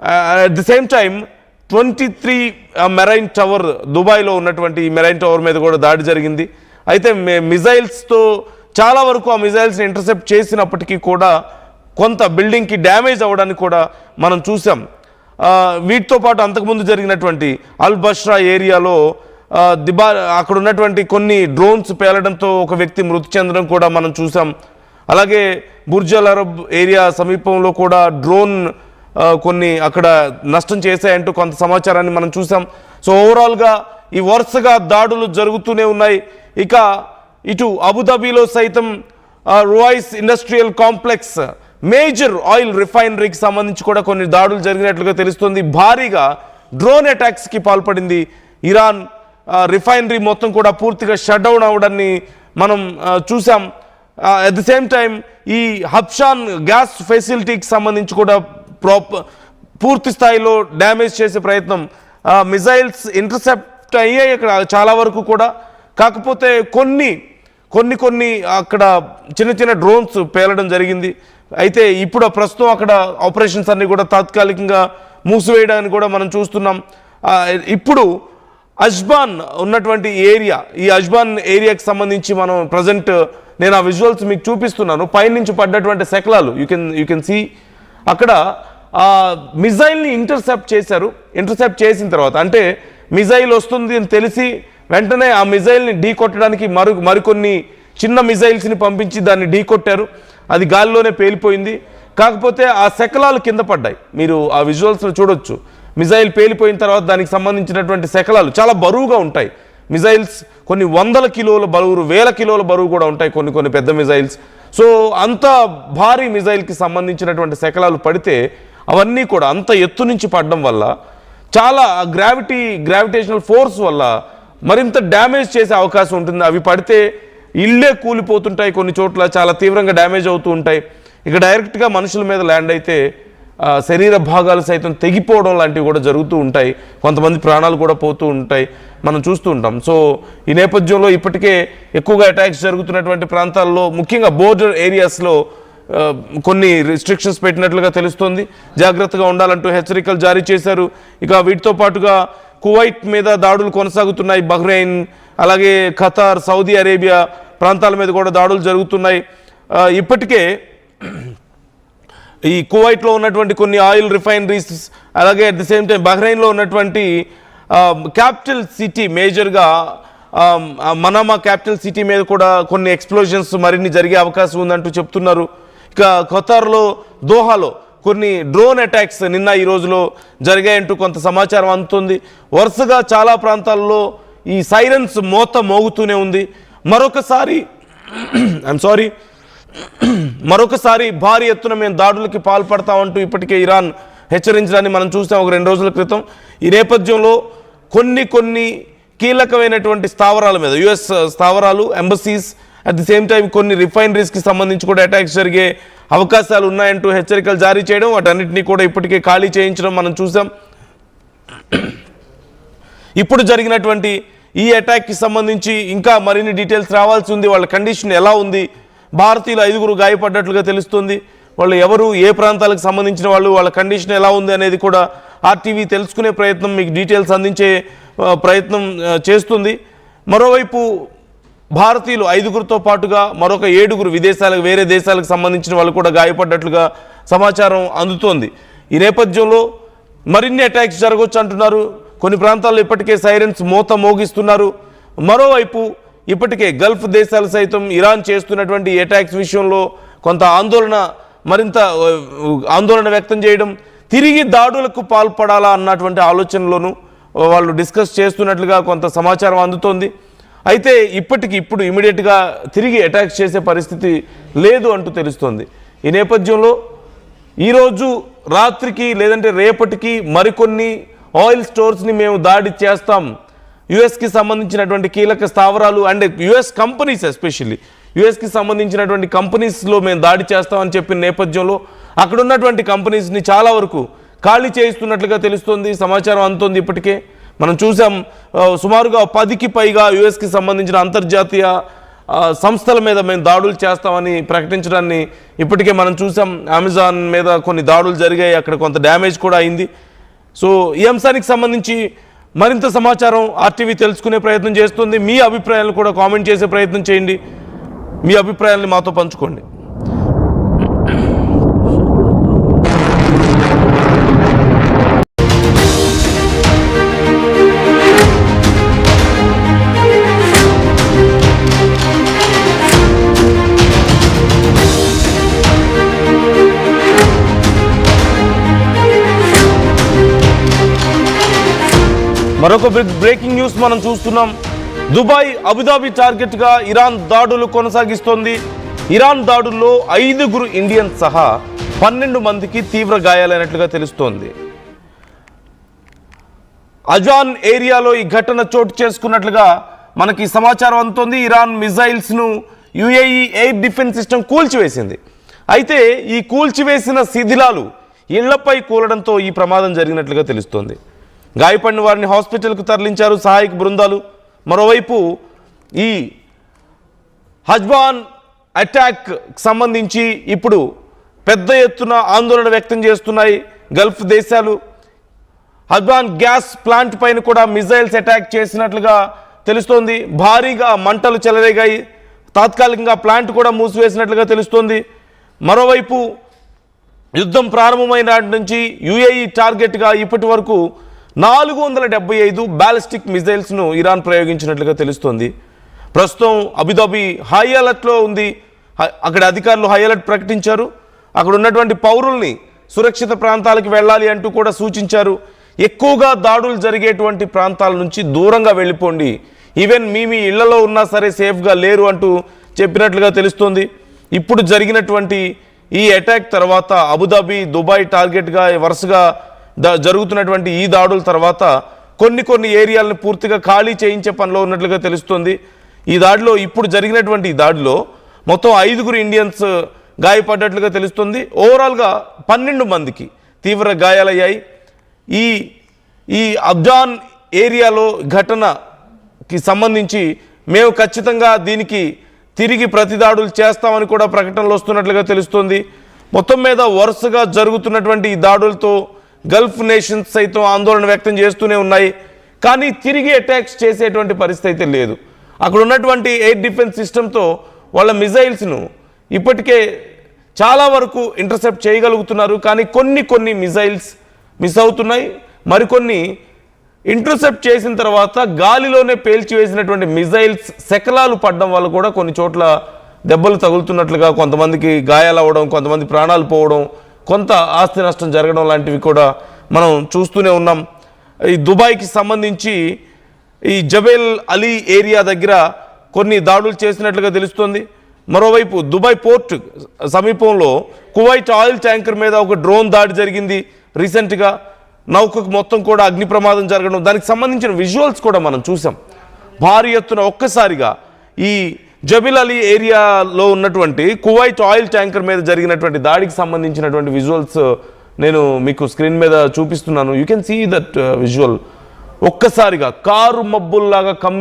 At the same time 23 marine tower, దుబాయ్లో ఉన్నటువంటి ఈ మెరైన్ టవర్ మీద కూడా దాడి జరిగింది. అయితే మిజైల్స్తో చాలా వరకు ఆ మిజైల్స్ని ఇంటర్సెప్ట్ చేసినప్పటికీ కూడా కొంత బిల్డింగ్కి డ్యామేజ్ అవ్వడానికి కూడా మనం చూసాం. వీటితో పాటు అంతకుముందు జరిగినటువంటి అల్ బష్రా ఏరియాలో అక్కడ ఉన్నటువంటి కొన్ని డ్రోన్స్ పేలడంతో ఒక వ్యక్తి మృతి చెందడం కూడా మనం చూసాం. అలాగే బుర్జ్ అల్ అరబ్ ఏరియా సమీపంలో కూడా డ్రోన్ కొన్ని అక్కడ నష్టం చేశాయంటూ కొంత సమాచారాన్ని మనం చూసాం. సో ఓవరాల్గా ఈ వరుసగా దాడులు జరుగుతూనే ఉన్నాయి. ఇక ఇటు అబుదాబిలో సైతం Ruwais industrial complex major oil రిఫైనరీకి సంబంధించి కూడా కొన్ని దాడులు జరిగినట్లుగా తెలుస్తుంది. భారీగా డ్రోన్ అటాక్స్కి పాల్పడింది ఇరాన్. రిఫైనరీ మొత్తం కూడా పూర్తిగా షట్ డౌన్ అవ్వడాన్ని మనం చూసాం. అట్ ది సేమ్ టైం ఈ హబ్షాన్ గ్యాస్ ఫెసిలిటీకి సంబంధించి కూడా పూర్తి స్థాయిలో డ్యామేజ్ చేసే ప్రయత్నం, మిజైల్స్ ఇంటర్సెప్ట్ అయ్యాయి అక్కడ చాలా వరకు కూడా. కాకపోతే కొన్ని అక్కడ చిన్న చిన్న డ్రోన్స్ పేలడం జరిగింది. అయితే ఇప్పుడు ప్రస్తుతం అక్కడ ఆపరేషన్స్ అన్ని కూడా తాత్కాలికంగా మూసివేయడానికి కూడా మనం చూస్తున్నాం. ఇప్పుడు అజ్బాన్ ఉన్నటువంటి ఏరియా, ఈ అజ్బాన్ ఏరియాకి సంబంధించి మనం ప్రజెంట్ నేను ఆ విజువల్స్ మీకు చూపిస్తున్నాను. పైనుంచి పడ్డటువంటి శకలాలు యూ కెన్ సీ. అక్కడ మిజైల్ని ఇంటర్సెప్ట్ చేశారు. ఇంటర్సెప్ట్ చేసిన తర్వాత అంటే మిజైల్ వస్తుంది అని తెలిసి వెంటనే ఆ మిజైల్ని ఢీ కొట్టడానికి మరికొన్ని చిన్న మిజైల్స్ని పంపించి దాన్ని ఢీ కొట్టారు. అది గాలిలోనే పేలిపోయింది. కాకపోతే ఆ శకలాలు కింద పడ్డాయి. మీరు ఆ విజువల్స్లో చూడొచ్చు. మిజైల్ పేలిపోయిన తర్వాత దానికి సంబంధించినటువంటి శకలాలు చాలా బరువుగా ఉంటాయి. మిజైల్స్ కొన్ని 100 కిలోల బరువు, 1000 కిలోల బరువు కూడా ఉంటాయి కొన్ని పెద్ద మిజైల్స్. సో అంత భారీ మిజైల్కి సంబంధించినటువంటి శకలాలు పడితే అవన్నీ కూడా అంత ఎత్తు నుంచి పడడం వల్ల చాలా గ్రావిటేషనల్ ఫోర్స్ వల్ల మరింత డ్యామేజ్ చేసే అవకాశం ఉంటుంది. అవి పడితే ఇళ్ళే కూలిపోతుంటాయి, కొన్ని చోట్ల చాలా తీవ్రంగా డ్యామేజ్ అవుతూ ఉంటాయి. ఇక డైరెక్ట్గా మనుషుల మీద ల్యాండ్ అయితే శరీర భాగాలు సైతం తెగిపోవడం లాంటివి కూడా జరుగుతూ ఉంటాయి. కొంతమంది ప్రాణాలు కూడా పోతూ ఉంటాయి, మనం చూస్తూ ఉంటాం. సో ఈ నేపథ్యంలో ఇప్పటికే ఎక్కువగా అటాక్స్ జరుగుతున్నటువంటి ప్రాంతాల్లో, ముఖ్యంగా బోర్డర్ ఏరియాస్లో కొన్ని రిస్ట్రిక్షన్స్ పెట్టినట్లుగా తెలుస్తోంది. జాగ్రత్తగా ఉండాలంటూ హెచ్చరికలు జారీ చేశారు. ఇక వీటితో పాటుగా కువైట్ మీద దాడులు కొనసాగుతున్నాయి. బహ్రెయిన్, అలాగే ఖతార్, సౌదీ అరేబియా ప్రాంతాల మీద కూడా దాడులు జరుగుతున్నాయి. ఇప్పటికే ఈ కువైట్లో ఉన్నటువంటి కొన్ని ఆయిల్ రిఫైనరీస్, అలాగే అట్ ది సేమ్ టైం బహ్రెయిన్లో ఉన్నటువంటి క్యాపిటల్ సిటీ, మేజర్గా మనామా క్యాపిటల్ సిటీ మీద కూడా కొన్ని ఎక్స్ప్లోజన్స్ మరిన్ని జరిగే అవకాశం ఉందంటూ చెప్తున్నారు. ఇక ఖతార్లో దోహాలో కొన్ని డ్రోన్ అటాక్స్ నిన్న ఈ రోజులో జరిగాయంటూ కొంత సమాచారం అందుతుంది. వరుసగా చాలా ప్రాంతాల్లో ఈ సైరన్స్ మోత మోగుతూనే ఉంది. మరొకసారి భారీ ఎత్తున మేము దాడులకి పాల్పడతామంటూ ఇప్పటికే ఇరాన్ హెచ్చరించడాన్ని మనం చూసాం ఒక 2 రోజుల క్రితం. ఈ నేపథ్యంలో కొన్ని కీలకమైనటువంటి స్థావరాల మీద, యుఎస్ స్థావరాలు, embassies, at the same time కొన్ని రిఫైనరీస్కి సంబంధించి కూడా అటాక్స్ జరిగే అవకాశాలు ఉన్నాయంటూ హెచ్చరికలు జారీ చేయడం, వాటన్నిటినీ కూడా ఇప్పటికే ఖాళీ చేయించడం మనం చూసాం. ఇప్పుడు జరిగినటువంటి ఈ అటాక్కి సంబంధించి ఇంకా మరిన్ని డీటెయిల్స్ రావాల్సి ఉంది. వాళ్ళ కండిషన్ ఎలా ఉంది? భారతీయులు 5 గాయపడ్డట్లుగా తెలుస్తుంది. వాళ్ళు ఎవరు, ఏ ప్రాంతాలకు సంబంధించిన వాళ్ళు, వాళ్ళ కండిషన్ ఎలా ఉంది అనేది కూడా ఆర్టీవీ తెలుసుకునే ప్రయత్నం, మీకు డీటెయిల్స్ అందించే ప్రయత్నం చేస్తుంది. మరోవైపు భారతీయులు 5తో పాటుగా మరొక 7 వేరే దేశాలకు సంబంధించిన వాళ్ళు కూడా గాయపడ్డట్లుగా సమాచారం అందుతోంది. ఈ నేపథ్యంలో మరిన్ని అటాక్స్ జరగవచ్చు అంటున్నారు. కొన్ని ప్రాంతాల్లో ఇప్పటికే సైరన్స్ మోత మోగిస్తున్నారు. మరోవైపు ఇప్పటికే గల్ఫ్ దేశాలు సైతం ఇరాన్ చేస్తున్నటువంటి అటాక్స్ విషయంలో కొంత మరింత ఆందోళన వ్యక్తం చేయడం, తిరిగి దాడులకు పాల్పడాలా అన్నటువంటి ఆలోచనలోనూ వాళ్ళు డిస్కస్ చేస్తున్నట్లుగా కొంత సమాచారం అందుతోంది. అయితే ఇప్పుడు ఇమీడియట్గా తిరిగి అటాక్స్ చేసే పరిస్థితి లేదు అంటూ తెలుస్తోంది. ఈ నేపథ్యంలో ఈరోజు రాత్రికి లేదంటే రేపటికి మరికొన్ని ఆయిల్ స్టోర్స్ని మేము దాడి చేస్తాం, యుఎస్కి సంబంధించినటువంటి కీలక స్థావరాలు అండ్ యుఎస్ కంపెనీస్, ఎస్పెషల్లీ యుఎస్కి సంబంధించినటువంటి కంపెనీస్లో మేము దాడి చేస్తామని చెప్పిన నేపథ్యంలో అక్కడ ఉన్నటువంటి కంపెనీస్ని చాలా వరకు ఖాళీ చేయిస్తున్నట్లుగా తెలుస్తోంది, సమాచారం అందుతోంది. ఇప్పటికే మనం చూసాం సుమారుగా 10కి పైగా యుఎస్కి సంబంధించిన అంతర్జాతీయ సంస్థల మీద మేము దాడులు చేస్తామని ప్రకటించడాన్ని ఇప్పటికే మనం చూసాం. అమెజాన్ మీద కొన్ని దాడులు జరిగాయి, అక్కడ కొంత డ్యామేజ్ కూడా అయింది. సో ఈ అంశానికి సంబంధించి మరింత సమాచారం ఆర్టీవీ తెలుసుకునే ప్రయత్నం చేస్తుంది. మీ అభిప్రాయాలను కూడా కామెంట్ చేసే ప్రయత్నం చేయండి, మీ అభిప్రాయాలను మాతో పంచుకోండి. మరొక బ్రేకింగ్ న్యూస్ మనం చూస్తున్నాం. దుబాయ్, అబుదాబి టార్గెట్గా ఇరాన్ దాడులు కొనసాగిస్తోంది. ఇరాన్ దాడుల్లో 5 ఇండియన్స్ సహా 12 మందికి తీవ్ర గాయాలైనట్లుగా తెలుస్తోంది. అజాన్ ఏరియాలో ఈ ఘటన చోటు చేసుకున్నట్లుగా మనకి సమాచారం అందుతోంది. ఇరాన్ మిజైల్స్ను యుఏఈ ఎయిర్ డిఫెన్స్ సిస్టమ్ కూల్చివేసింది. అయితే ఈ కూల్చివేసిన శిథిలాలు ఇళ్లపై కూలడంతో ఈ ప్రమాదం జరిగినట్లుగా తెలుస్తోంది. గాయపడిన వారిని హాస్పిటల్కు తరలించారు సహాయక బృందాలు. మరోవైపు ఈ హజ్బాన్ అటాక్ సంబంధించి ఇప్పుడు పెద్ద ఎత్తున ఆందోళన వ్యక్తం చేస్తున్నాయి గల్ఫ్ దేశాలు. హజ్బాన్ గ్యాస్ ప్లాంట్ పైన కూడా మిజైల్స్ అటాక్ చేసినట్లుగా తెలుస్తోంది. భారీగా మంటలు చెలరేగాయి. తాత్కాలికంగా ప్లాంట్ కూడా మూసివేసినట్లుగా తెలుస్తోంది. మరోవైపు యుద్ధం ప్రారంభమైన నాటి నుంచి యుఏఈ టార్గెట్గా ఇప్పటి వరకు 475 బ్యాలిస్టిక్ మిజైల్స్ను ఇరాన్ ప్రయోగించినట్లుగా తెలుస్తోంది. ప్రస్తుతం అబుదాబి హై అలర్ట్లో ఉంది. అక్కడ అధికారులు హై అలర్ట్ ప్రకటించారు. అక్కడ ఉన్నటువంటి పౌరుల్ని సురక్షిత ప్రాంతాలకు వెళ్ళాలి అంటూ కూడా సూచించారు. ఎక్కువగా దాడులు జరిగేటువంటి ప్రాంతాల నుంచి దూరంగా వెళ్ళిపోండి, ఈవెన్ మీ ఇళ్లలో ఉన్నా సరే సేఫ్గా లేరు అంటూ చెప్పినట్లుగా తెలుస్తోంది. ఇప్పుడు జరిగినటువంటి ఈ అటాక్ తర్వాత అబుదాబి, దుబాయ్ టార్గెట్గా వరుసగా జరుగుతున్నటువంటి ఈ దాడుల తర్వాత కొన్ని ఏరియాలను పూర్తిగా ఖాళీ చేయించే పనిలో ఉన్నట్లుగా తెలుస్తుంది. ఈ దాడిలో ఇప్పుడు జరిగినటువంటి ఈ దాడిలో మొత్తం 5 ఇండియన్స్ గాయపడ్డట్లుగా తెలుస్తుంది. ఓవరాల్గా 12 మందికి తీవ్ర గాయాలయ్యాయి. ఈ అబ్జాన్ ఏరియాలో ఘటనకి సంబంధించి మేము ఖచ్చితంగా దీనికి తిరిగి ప్రతిదాడులు చేస్తామని కూడా ప్రకటనలు వస్తున్నట్లుగా తెలుస్తుంది. మొత్తం మీద వరుసగా జరుగుతున్నటువంటి ఈ దాడులతో గల్ఫ్ నేషన్స్ సైతం ఆందోళన వ్యక్తం చేస్తూనే ఉన్నాయి. కానీ తిరిగి అటాక్స్ చేసేటువంటి పరిస్థితి అయితే లేదు. అక్కడ ఉన్నటువంటి ఎయిర్ డిఫెన్స్ సిస్టంతో వాళ్ళ మిజైల్స్ను ఇప్పటికే చాలా వరకు ఇంటర్సెప్ట్ చేయగలుగుతున్నారు. కానీ కొన్ని మిజైల్స్ మిస్ అవుతున్నాయి. మరికొన్ని ఇంటర్సెప్ట్ చేసిన తర్వాత గాలిలోనే పేల్చివేసినటువంటి మిజైల్స్ శకలాలు పడడం వల్ల కూడా కొన్ని చోట్ల దెబ్బలు తగులుతున్నట్లుగా, కొంతమందికి గాయాలు అవ్వడం, కొంతమంది ప్రాణాలు పోవడం, కొంత ఆస్తి నష్టం జరగడం లాంటివి కూడా మనం చూస్తూనే ఉన్నాం. ఈ దుబాయ్కి సంబంధించి ఈ జబెల్ అలీ ఏరియా దగ్గర కొన్ని దాడులు చేసినట్లుగా తెలుస్తోంది. మరోవైపు దుబాయ్ పోర్ట్ సమీపంలో కువైట్ ఆయిల్ ట్యాంకర్ మీద ఒక డ్రోన్ దాడి జరిగింది రీసెంట్గా. నౌకకు మొత్తం కూడా అగ్ని ప్రమాదం జరగడం, దానికి సంబంధించిన విజువల్స్ కూడా మనం చూసాం. భారీ ఎత్తున ఒక్కసారిగా ఈ జబెల్ అలీ ఏరియాలో ఉన్నటువంటి కువైట్ ఆయిల్ ట్యాంకర్ మీద జరిగినటువంటి దాడికి సంబంధించినటువంటి విజువల్స్ నేను మీకు స్క్రీన్ మీద చూపిస్తున్నాను. You can see that visual. ఒక్కసారిగా కారు మబ్బుల్లాగా కమ్మే